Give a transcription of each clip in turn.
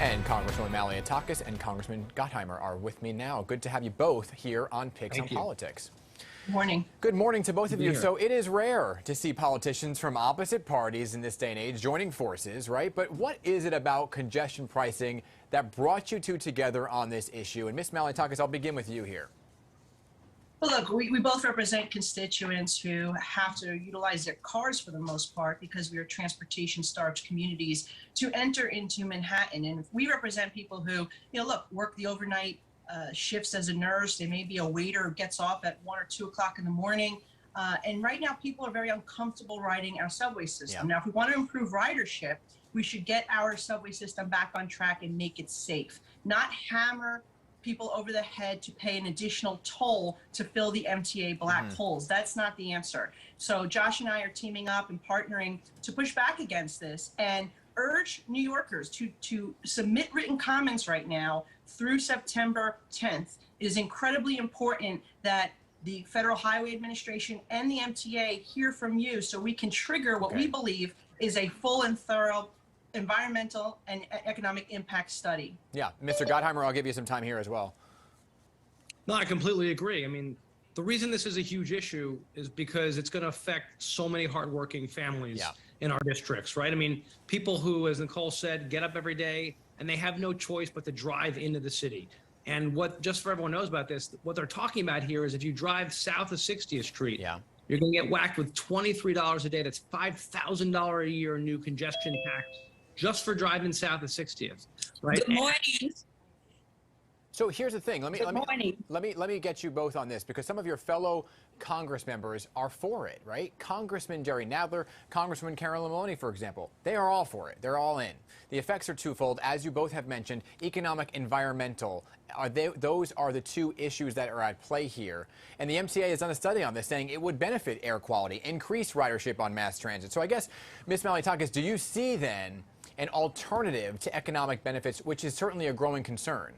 And Congresswoman Malliotakis and Congressman Gottheimer are with me now. Good to have you both here on Picks on Politics. Good morning. Good morning to both of you. So it is rare to see politicians from opposite parties in this day and age joining forces, right? But what is it about congestion pricing that brought you two together on this issue? And Ms. Malliotakis, I'll begin with you here. Well, look, we both represent constituents who have to utilize their cars for the most part because we are transportation-starved communities to enter into Manhattan. And we represent people who, look, work the overnight shifts as a nurse. They may be a waiter who gets off at 1 or 2 o'clock in the morning. And right now, people are very uncomfortable riding our subway system. Yeah. Now, if we want to improve ridership, we should get our subway system back on track and make it safe, not hammer people over the head to pay an additional toll to fill the MTA black holes. That's not the answer. So Josh and I are teaming up and partnering to push back against this and urge New Yorkers to submit written comments right now through September 10th. It is incredibly important that the Federal Highway Administration and the MTA hear from you so we can trigger what we believe is a full and thorough environmental and economic impact study. Yeah, Mr. Gottheimer, I'll give you some time here as well. No, I completely agree. I mean, the reason this is a huge issue is because it's going to affect so many hardworking families in our districts, right? I mean, people who, as Nicole said, get up every day and they have no choice but to drive into the city. And what, just for everyone knows about this, what they're talking about here is if you drive south of 60th Street, you're going to get whacked with $23 a day. That's $5,000 a year new congestion tax just for driving south of 60th, right? Good morning. So here's the thing. Let me get you both on this because some of your fellow Congress members are for it, right? Congressman Jerry Nadler, Congresswoman Carolyn Maloney, for example, they are all for it. They're all in. The effects are twofold, as you both have mentioned: economic, environmental. Those are the two issues that are at play here. And the MTA has done a study on this, saying it would benefit air quality, increase ridership on mass transit. So I guess, Ms. Malliotakis, do you see then an alternative to economic benefits, which is certainly a growing concern?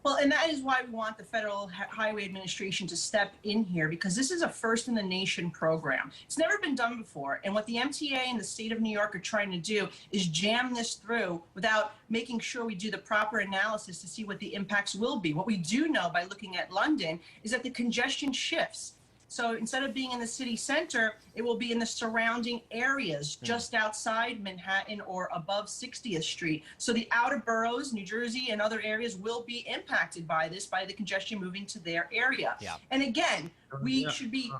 Well, and that is why we want the Federal Highway Administration to step in here, because this is a first-in-the-nation program. It's never been done before, and what the MTA and the state of New York are trying to do is jam this through without making sure we do the proper analysis to see what the impacts will be. What we do know by looking at London is that the congestion shifts. So instead of being in the city center, it will be in the surrounding areas just outside Manhattan or above 60th Street. So the outer boroughs, New Jersey and other areas will be impacted by this, by the congestion moving to their area. And again, we should be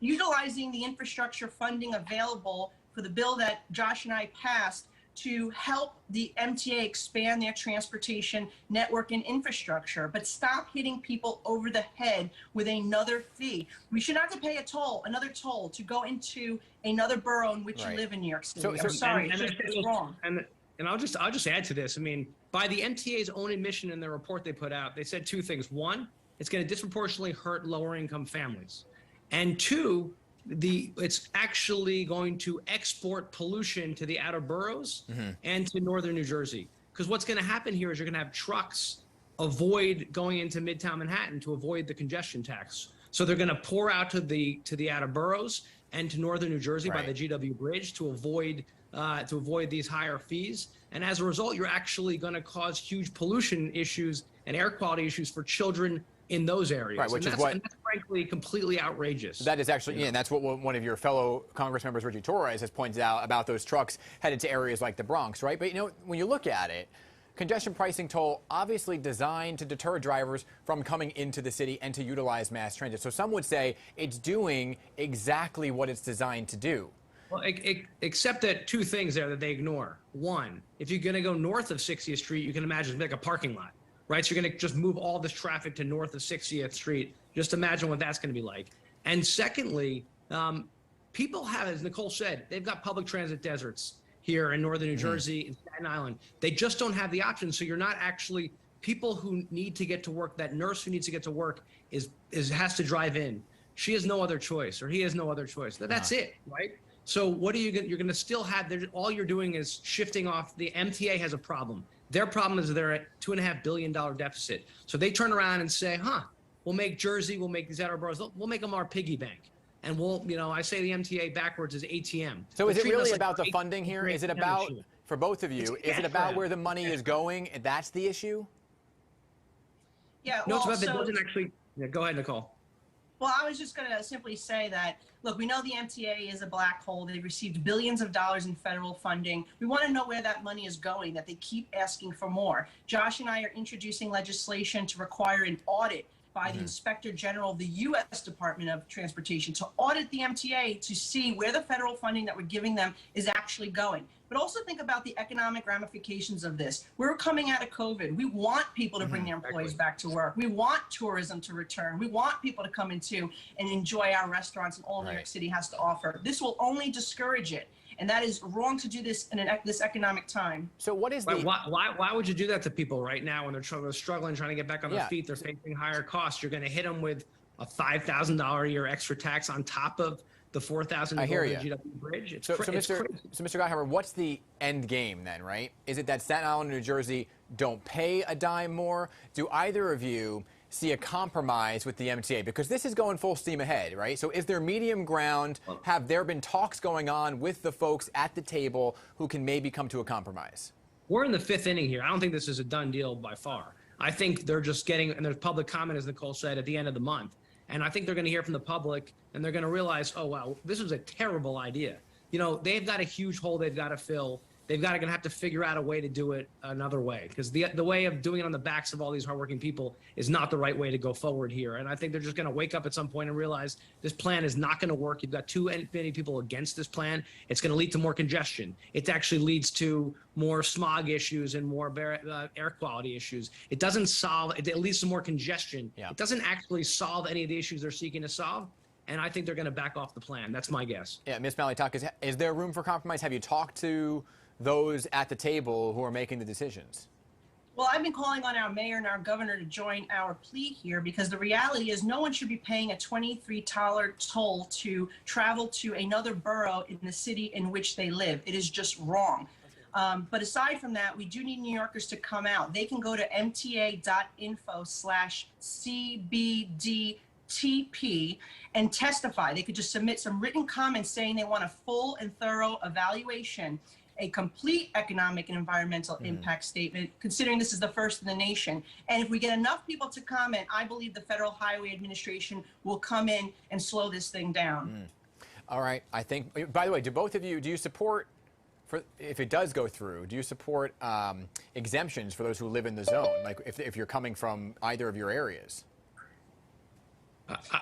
utilizing the infrastructure funding available for the bill that Josh and I passed to help the MTA expand their transportation network and infrastructure, but stop hitting people over the head with another fee. We should not have to pay another toll to go into another borough in which you live in New York City. I'm sorry, it's wrong. And I'll just add to this. I mean, by the MTA's own admission in their report they put out, they said two things. One, it's going to disproportionately hurt lower income families. And two, it's actually going to export pollution to the outer boroughs and to northern New Jersey. Because what's going to happen here is you're going to have trucks avoid going into Midtown Manhattan to avoid the congestion tax. So they're going to pour out to the outer boroughs and to northern New Jersey by the GW Bridge to avoid these higher fees. And as a result, you're actually going to cause huge pollution issues and air quality issues for children in those areas. Right, and that's frankly completely outrageous. That is actually, and that's what one of your fellow Congress members, Richie Torres, has pointed out about those trucks headed to areas like the Bronx, right? But when you look at it, congestion pricing toll obviously designed to deter drivers from coming into the city and to utilize mass transit. So some would say it's doing exactly what it's designed to do. Well, except that two things there that they ignore. One, if you're going to go north of 60th Street, you can imagine it's like a parking lot. Right, so you're going to just move all this traffic to north of 60th Street. Just imagine what that's going to be like. And secondly, people have, as Nicole said, they've got public transit deserts here in northern New Jersey and Staten Island. They just don't have the option. So you're not actually, people who need to get to work, that nurse who needs to get to work has to drive in. She has no other choice, or he has no other choice. That's it, right? So what are you going? You're going to still have. All you're doing is shifting off. The MTA has a problem. Their problem is they're at $2.5 billion deficit. So they turn around and say, we'll make Jersey, we'll make these outer boroughs, we'll make them our piggy bank. And we'll, I say the MTA backwards is ATM. So is it really about the funding here? Is it about for both of you, is it about where the money is going? That's the issue? Yeah, No, well, it's about that doesn't actually. Yeah, go ahead, Nicole. Well, I was just going to simply say that, look, we know the MTA is a black hole. They've received billions of dollars in federal funding. We want to know where that money is going, that they keep asking for more. Josh and I are introducing legislation to require an audit by the Inspector General of the U.S. Department of Transportation to audit the MTA to see where the federal funding that we're giving them is actually going. But also think about the economic ramifications of this. We're coming out of COVID. We want people to bring their employees back to work. We want tourism to return. We want people to come into and enjoy our restaurants and all New York City has to offer. This will only discourage it. And that is wrong to do this in this economic time. So what is the... Why would you do that to people right now when they're struggling, trying to get back on their feet? They're facing higher costs. You're going to hit them with a $5,000 a year extra tax on top of the $4,000 GW bridge. It's so Mr. Gottheimer, what's the end game then, right? Is it that Staten Island and New Jersey don't pay a dime more? Do either of you see a compromise with the MTA? Because this is going full steam ahead, right? So is there medium ground? Have there been talks going on with the folks at the table who can maybe come to a compromise? We're in the fifth inning here. I don't think this is a done deal by far. I think they're just getting, and there's public comment, as Nicole said, at the end of the month. And I think they're going to hear from the public, and they're going to realize, oh, wow, this was a terrible idea. You know, they've got a huge hole they've got to fill. They've got to have to figure out a way to do it another way, because the way of doing it on the backs of all these hardworking people is not the right way to go forward here. And I think they're just going to wake up at some point and realize this plan is not going to work. You've got too many people against this plan. It's going to lead to more congestion. It actually leads to more smog issues and more air quality issues. It doesn't solve, it leads to more congestion. Yeah. It doesn't actually solve any of the issues they're seeking to solve. And I think they're going to back off the plan. That's my guess. Yeah, Ms. Malliotakis, is there room for compromise? Have you talked to those at the table who are making the decisions? Well, I've been calling on our mayor and our governor to join our plea here, because the reality is no one should be paying a $23 toll to travel to another borough in the city in which they live. It is just wrong. But aside from that, we do need New Yorkers to come out. They can go to mta.info/CBDTP and testify. They could just submit some written comments saying they want a full and thorough evaluation, a complete economic and environmental impact statement, considering this is the first in the nation. And if we get enough people to comment, I believe the Federal Highway Administration will come in and slow this thing down. All right. I think, by the way, do both of you, do you support, if it does go through, do you support exemptions for those who live in the zone, like if you're coming from either of your areas?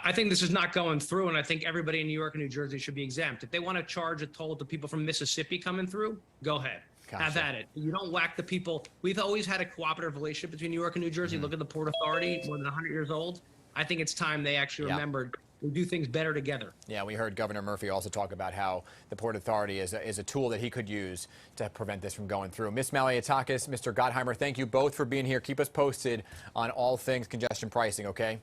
I think this is not going through, and I think everybody in New York and New Jersey should be exempt. If they want to charge a toll to people from Mississippi coming through, go ahead. Gotcha. Have at it. You don't whack the people. We've always had a cooperative relationship between New York and New Jersey. Look at the Port Authority, more than 100 years old. I think it's time they actually remembered we do things better together. Yeah, we heard Governor Murphy also talk about how the Port Authority is a tool that he could use to prevent this from going through. Ms. Malliotakis, Mr. Gottheimer, thank you both for being here. Keep us posted on all things congestion pricing, okay?